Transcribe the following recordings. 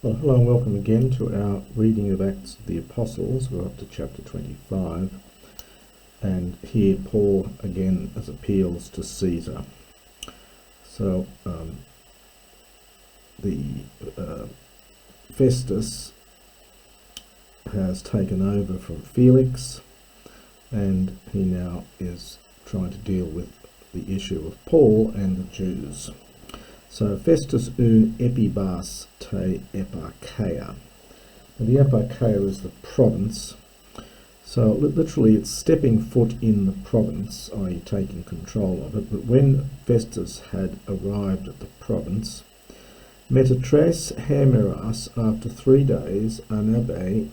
Well, hello and welcome again to our reading of Acts of the Apostles. We're up to chapter 25, and here Paul again as appeals to Caesar. So Festus has taken over from Felix, and he now is trying to deal with the issue of Paul and the Jews. So Festus un epibas te eparcheia. And the eparcheia is the province. So literally it's stepping foot in the province, i.e. taking control of it. But when Festus had arrived at the province, metatres hemeras, after 3 days, anabe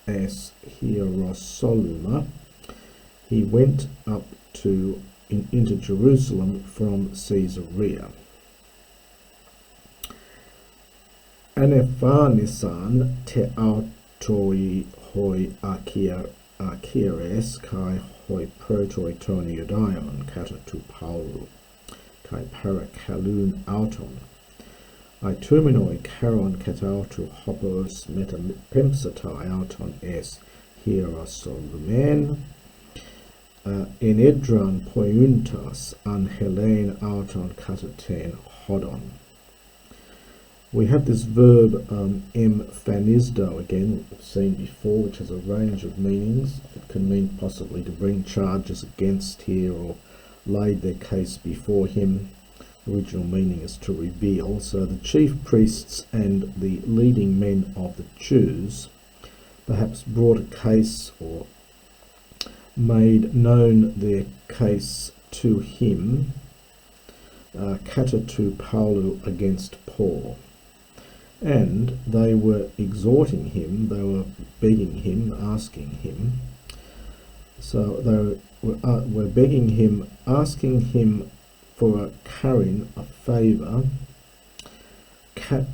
es hierosoluma, he went up into Jerusalem from Caesarea. Anephanisan te autoi hoi archieres kai hoi protoi toniodion kata tu paulu kai parakalun auton ituminoi karon kata autu hopos metapempsatai auton es hierosolumen enedran poiuntas an helen auton kata ten hodon. We have this verb emphanisdo again, we've seen before, which has a range of meanings. It can mean possibly to bring charges against here or laid their case before him. The original meaning is to reveal. So the chief priests and the leading men of the Jews perhaps brought a case or made known their case to him, kata tu Paulu, against Paul. And they were exhorting him, they were begging him, asking him. So they were begging him, asking him for a karin, a favour, kat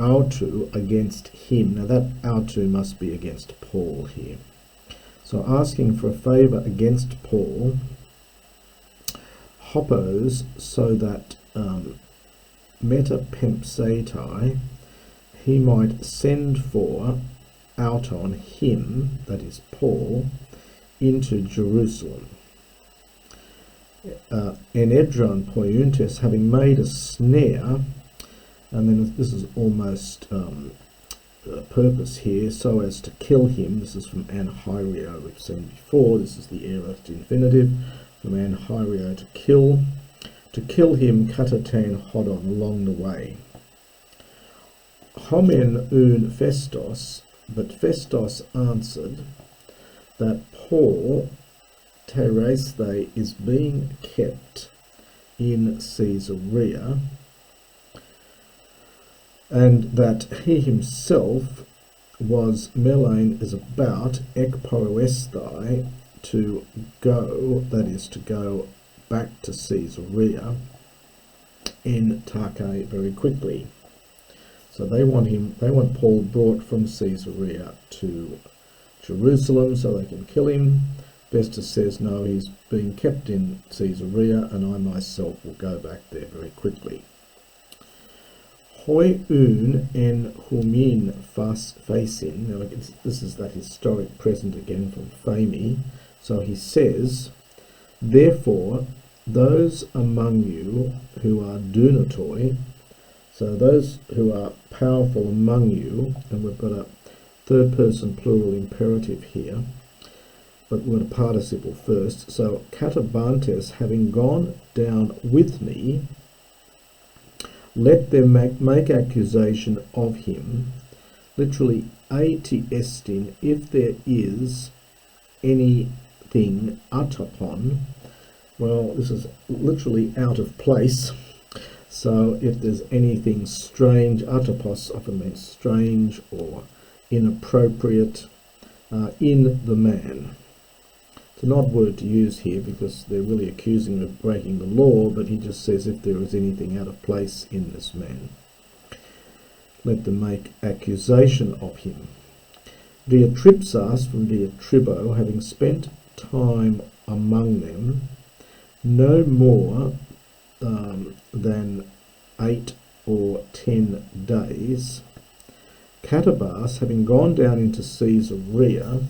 autu, against him. Now that autu must be against Paul here. So asking for a favour against Paul, hoppos, so that metapempsatai, he might send for out on him, that is Paul, into Jerusalem. Enedron poiuntes, having made a snare, and then this is almost purpose here, so as to kill him. This is from anhairio, we've seen before. This is the aorist infinitive, from anhairio, to kill him, katatan hodon, along the way. Homen un Festos, but Festos answered that Paul Teresthai is being kept in Caesarea, and that he himself was melain, is about ekpoesthai, to go, that is to go back to Caesarea in Take very quickly. So they want Paul brought from Caesarea to Jerusalem so they can kill him. Festus says, no, he's being kept in Caesarea, and I myself will go back there very quickly. Hoi un en humin facin. Now this is that historic present again from Phemi. So he says, therefore, those among you who are dunatoi, so those who are powerful among you, and we've got a third person plural imperative here, but we're going to participle first. So katabantes, having gone down with me, let them make accusation of him, literally atiestin, if there is anything atopon. Well, this is literally out of place. So if there's anything strange, atopos often means strange or inappropriate in the man. It's an odd word to use here because they're really accusing him of breaking the law, but he just says if there is anything out of place in this man, let them make accusation of him. Diatripsas, from diatribo, having spent time among them, no more than 8 or 10 days, Catabas, having gone down into Caesarea,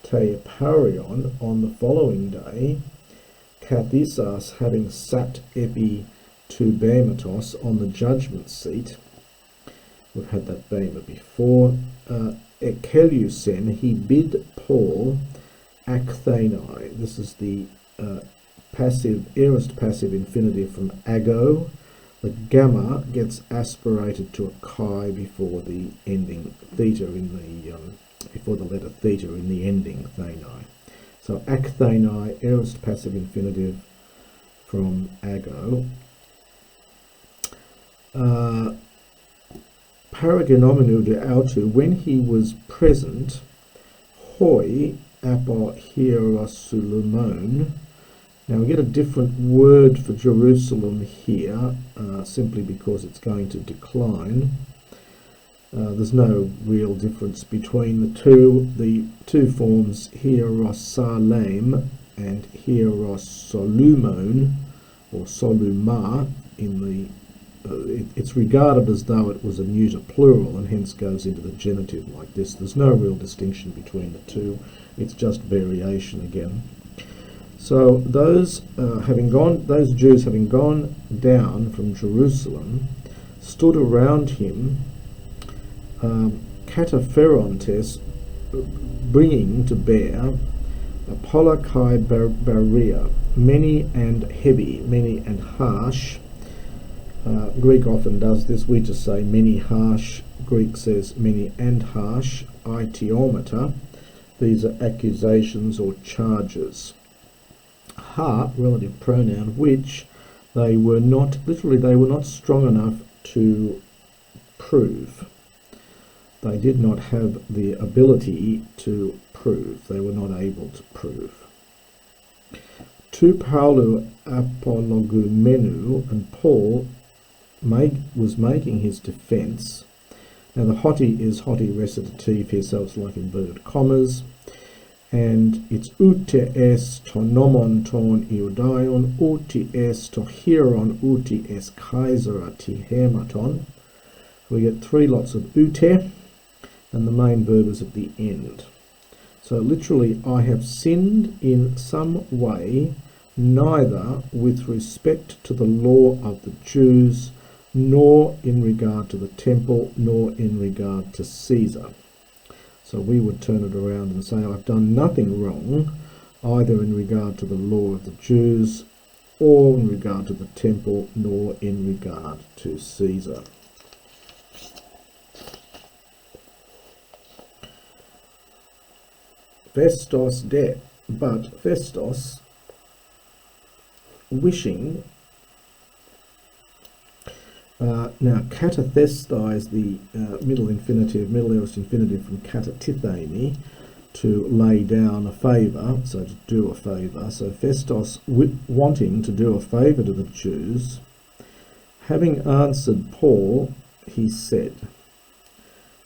Teiparion, on the following day, Kathisas, having sat epi to Bematos on the judgment seat, we've had that bema before, Ekeleusen, he bid Paul akthenai. This is the passive, aorist passive infinitive from ago. The gamma gets aspirated to a chi before the ending theta in the before the letter theta in the ending thenai. So akthenai, aorist passive infinitive from ago. Paragonomenu de autu, when he was present, hoi apo hierosulumon. Now we get a different word for Jerusalem here, simply because it's going to decline. There's no real difference between the two forms, Hierosalem and Hierosolumon, or Soluma, in the it's regarded as though it was a neuter plural and hence goes into the genitive like this. There's no real distinction between the two. It's just variation again. So those Jews having gone down from Jerusalem stood around him, katapherontes, bringing to bear apolokai baria, many and heavy, many and harsh. Greek often does this. We just say many harsh. Greek says many and harsh. Iteomata. These are accusations or charges. Ha, relative pronoun, which they were not, literally they were not strong enough to prove. They did not have the ability to prove. They were not able to prove. Tu Paulu apologumenu, and Paul was making his defence. Now the hoti is hoti recitative here, so it's like inverted commas, and it's ute es to nomon ton iudaion, uti es to hieron, uti es kaisera ti hematon. We get three lots of ute, and the main verb is at the end. So literally, I have sinned in some way, neither with respect to the law of the Jews, nor in regard to the temple, nor in regard to Caesar. So we would turn it around and say, I've done nothing wrong, either in regard to the law of the Jews, or in regard to the temple, nor in regard to Caesar. Festos de, but Festos, wishing. Now, katathestai is the middle aorist infinitive from katatithemi, to lay down a favour, so to do a favour. So Festos, wanting to do a favour to the Jews, having answered Paul, he said,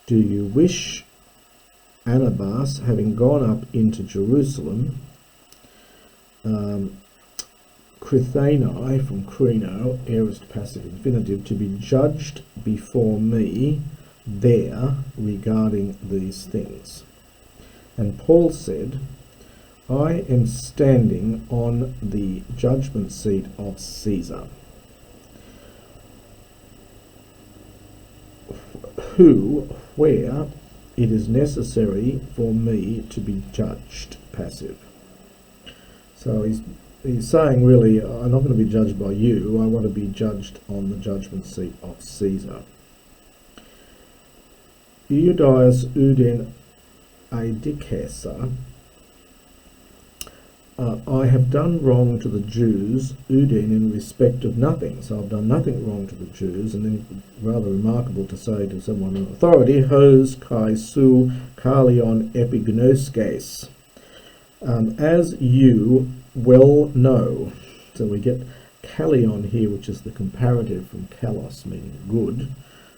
do you wish, Anabas, having gone up into Jerusalem, Krithanai from krino, aorist passive infinitive, to be judged before me there regarding these things? And Paul said, I am standing on the judgment seat of Caesar, where it is necessary for me to be judged, passive. So he's saying, really, I'm not going to be judged by you, I want to be judged on the judgment seat of Caesar. Eudias uden eidikesa, I have done wrong to the Jews, uden, in respect of nothing. So I've done nothing wrong to the Jews, and then rather remarkable to say to someone in authority, hos kai su kalion epignoskes, as you well know. So we get kalion here, which is the comparative from kalos, meaning good.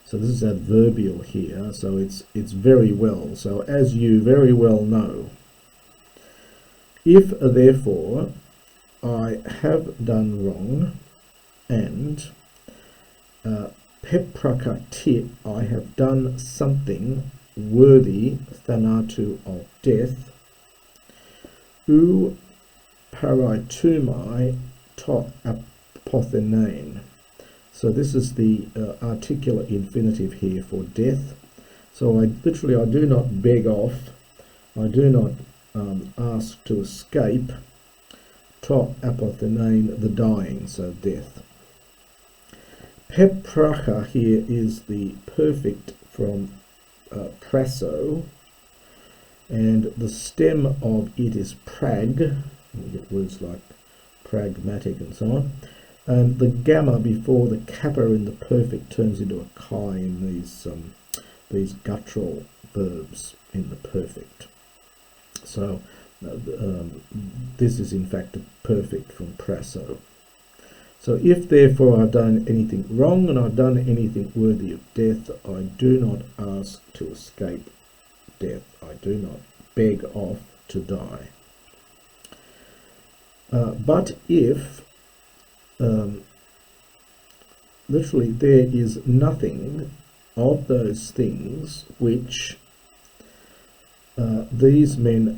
So this is adverbial here, so it's very well. So as you very well know. If therefore I have done wrong, and Peprakati, I have done something worthy, thanatu, of death. U paraitumai to apothenein. So this is the articulate infinitive here for death. So I do not beg off, I do not ask to escape, to apothenein, the dying, so death. Pepracha here is the perfect from praso, and the stem of it is prag. You get words like pragmatic and so on. And the gamma before the kappa in the perfect turns into a chi in these guttural verbs in the perfect. So this is in fact a perfect from praso. So if therefore I've done anything wrong and I've done anything worthy of death, I do not ask to escape death. I do not beg off to die. But if literally there is nothing of those things which these men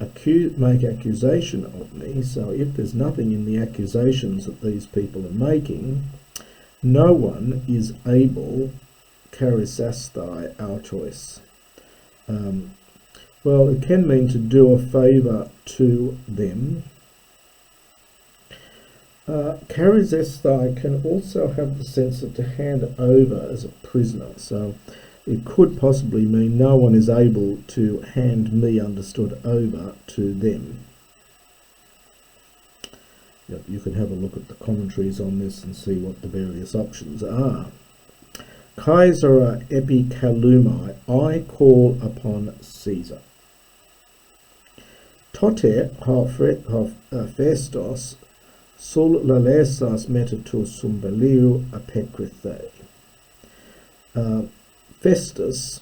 make accusation of me, so if there's nothing in the accusations that these people are making, no one is able charisastai autois. Well, it can mean to do a favour to them. Charisastai can also have the sense of to hand over as a prisoner, so it could possibly mean no one is able to hand me, understood, over to them. You can have a look at the commentaries on this and see what the various options are. Caesara epikalumai, I call upon Caesar. Tote Hephaestos sul lalesas metatus sumbeliu apecrithe. Festus,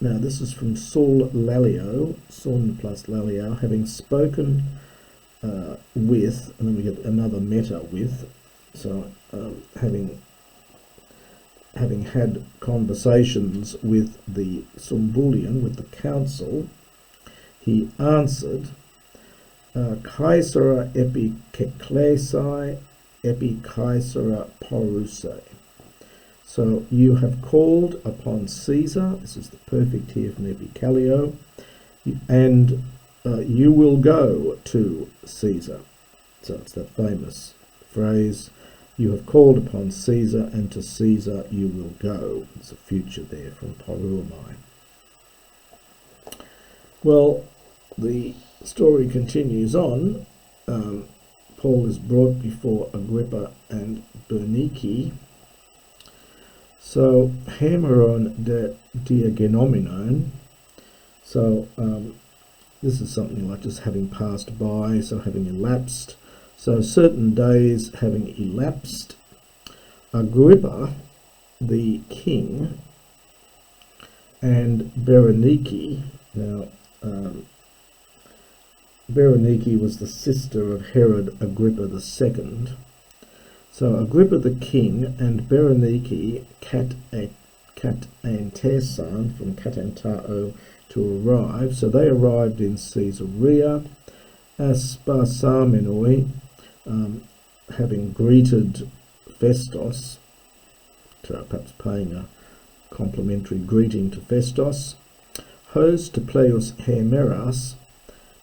now this is from Sul Lalio, sun plus Lalio, having spoken with, and then we get another meta with, so having had conversations with the Sumbulian, with the council, he answered, Caesara epikeklesai epi Caesara porusei. So you have called upon Caesar, this is the perfect here from Epicalio, and you will go to Caesar. So it's that famous phrase, you have called upon Caesar, and to Caesar you will go. There's a future there from Poruamai. Well, the story continues on. Paul is brought before Agrippa and Bernice. So, Hemeron de diagenominon. So, this is something like just having passed by, so having elapsed. So, certain days having elapsed, Agrippa, the king, and Berenice. Now, Berenice was the sister of Herod Agrippa II. So Agrippa the king and Berenice Katantesan from Katantao to arrive. So they arrived in Caesarea. Aspasamenoi, having greeted Festus, so perhaps paying a complimentary greeting to Festus, hos to Pleos Hemeras,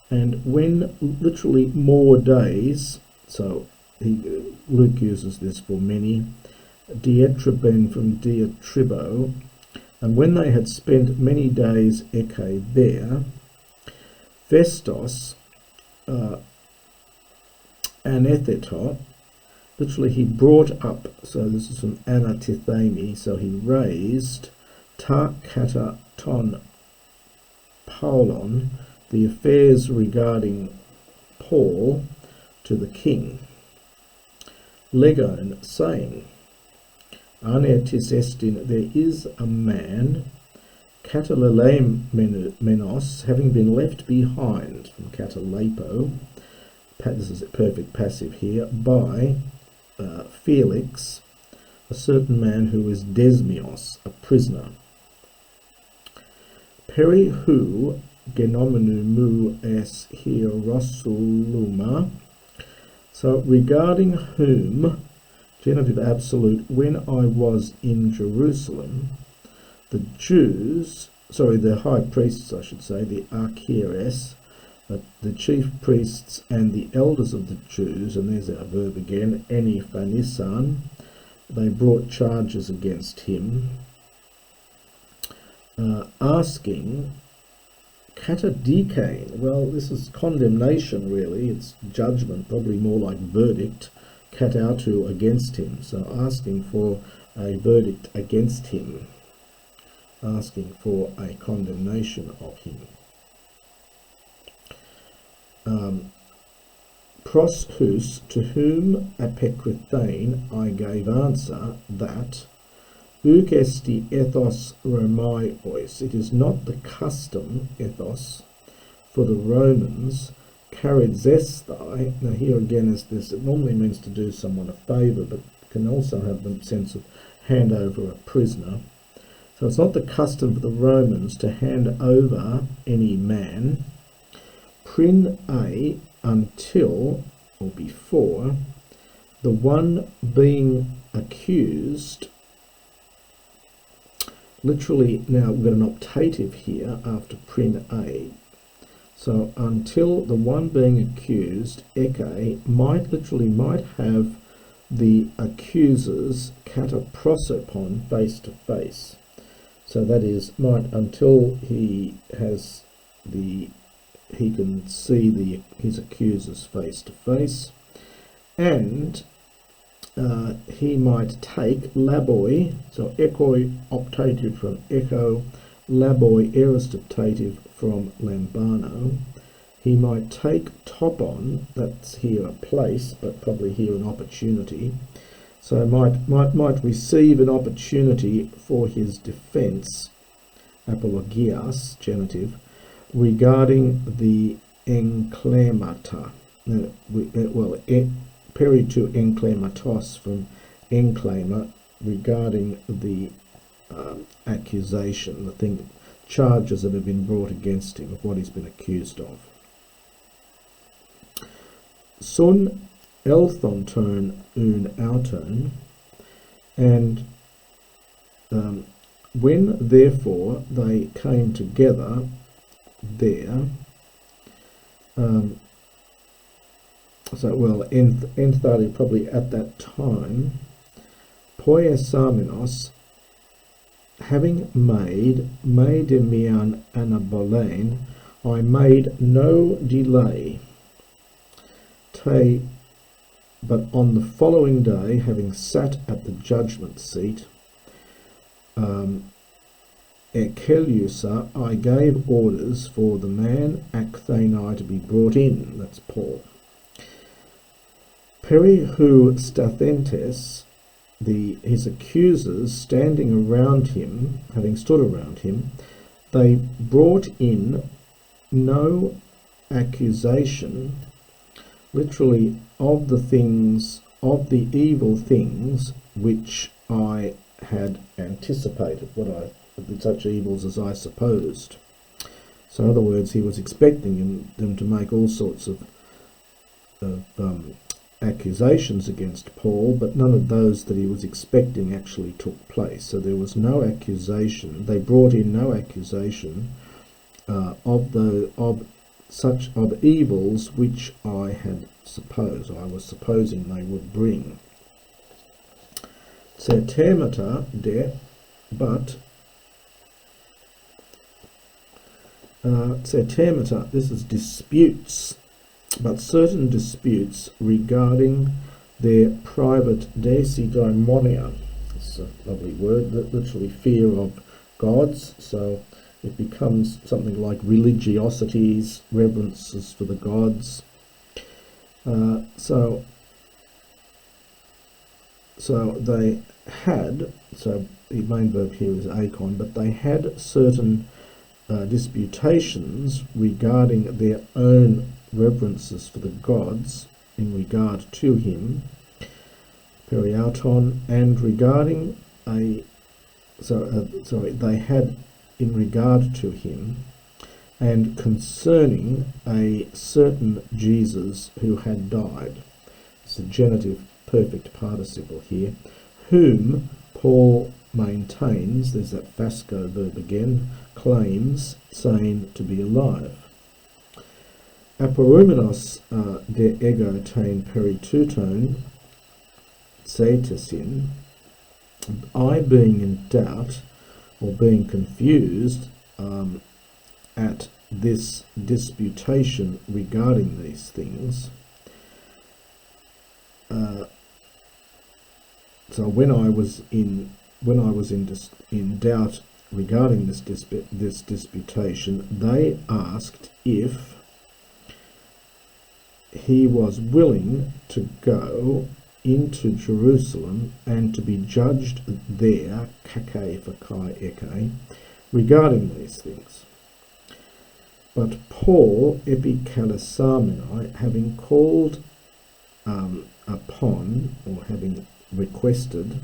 and when literally more days, so Luke uses this for many, Dietriben from Dietribo, and when they had spent many days eke there, Festus anetheto, literally he brought up, so this is from anatithemi, so he raised ta kata ton Paulon, the affairs regarding Paul, to the king. Legon, saying, Anetis estin, there is a man, Katalalemenos, having been left behind, from Katalepo, this is a perfect passive here, by Felix, a certain man who is Desmios, a prisoner. Peri hu genomenu mu es hierosuluma. So regarding whom, genitive absolute, when I was in Jerusalem, the high priests, I should say, the archieres, the chief priests and the elders of the Jews, and there's our verb again, eni phanisan, they brought charges against him, asking, katadikein, well, this is condemnation really, it's judgment, probably more like verdict, katautu, against him, so asking for a verdict against him, asking for a condemnation of him. Proshus, to whom apekrithain I gave answer that uk esti ethos Romaios, it is not the custom, ethos, for the Romans, charizesthai, now here again is this, it normally means to do someone a favour, but can also have the sense of hand over a prisoner. So it's not the custom for the Romans to hand over any man, prin a, until or before the one being accused, literally, now we've got an optative here after prin a, so until the one being accused, eke, might have the accusers kataprosopon, face to face. So that is, might, until he can see his accusers face to face, and he might take laboi, so ekoi optative from echo, laboi aorist optative from lambano. He might take topon, that's here a place, but probably here an opportunity. So might receive an opportunity for his defence, apologias, genitive, regarding the enklemata. Peri to enklematos from enklema, regarding the accusation, the charges that have been brought against him, of what he's been accused of. Sun elthonton un auton, and when therefore they came together there, enthari probably at that time, poiesamenos, having made demian anabolein, I made no delay, but on the following day, having sat at the judgment seat, Ekeliusa, I gave orders for the man Akthanai to be brought in, that's Paul. Perihu stathentes, his accusers standing around him, having stood around him, they brought in no accusation, literally of the evil things which I had anticipated, such evils as I supposed. So in other words, he was expecting them to make all sorts of accusations against Paul, but none of those that he was expecting actually took place. So there was no accusation. They brought in no accusation of evils which I was supposing they would bring. Certemata de, but certemata, this is disputes, but certain disputes regarding their private desidaimonia. It's a lovely word, literally fear of gods, so it becomes something like religiosities, reverences for the gods. So they had, so the main verb here is akon, but they had certain disputations regarding their own reverences for the gods in regard to him. periauton, and regarding they had in regard to him, and concerning a certain Jesus who had died. It's a genitive perfect participle here, whom Paul maintains, there's that fasco verb again, claims, saying to be alive. Aporumenos de ego tein peritouton zetesin, I being in doubt or being confused at this disputation regarding these things. So when I was in doubt regarding this disputation, they asked if he was willing to go into Jerusalem and to be judged there, kake for kai eke, regarding these things. But Paul, epikalasameni, having called upon, or having requested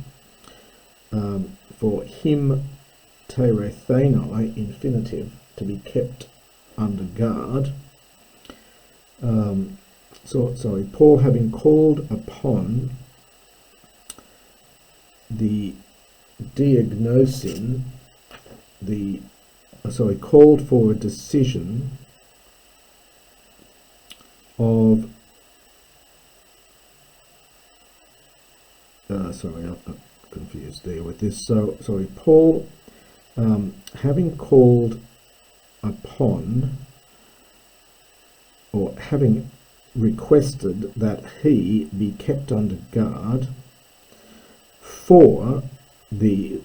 for him, terethenai, infinitive, to be kept under guard. Paul having called upon the diagnosin, called for a decision of I'm confused there with this. Paul having called upon, or having requested that he be kept under guard for the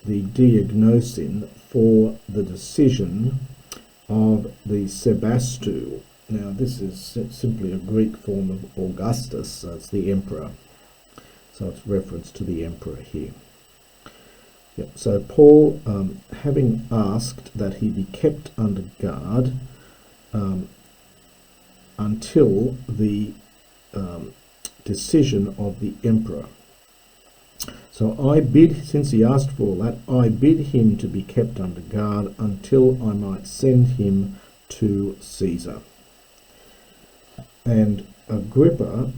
diagnosin, for the decision of the Sebastu. Now this is simply a Greek form of Augustus, so it's the emperor. So it's reference to the emperor here. Yep. So Paul, having asked that he be kept under guard until the decision of the emperor. So I bid, since he asked for that, I bid him to be kept under guard until I might send him to Caesar. And Agrippa,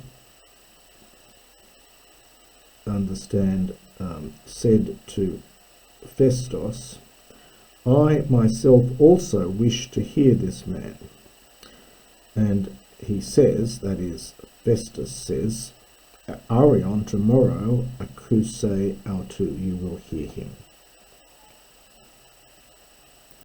understand, said to Festus, I myself also wish to hear this man. And he says, that is, Festus says, Arion, tomorrow, akuse autu, you will hear him.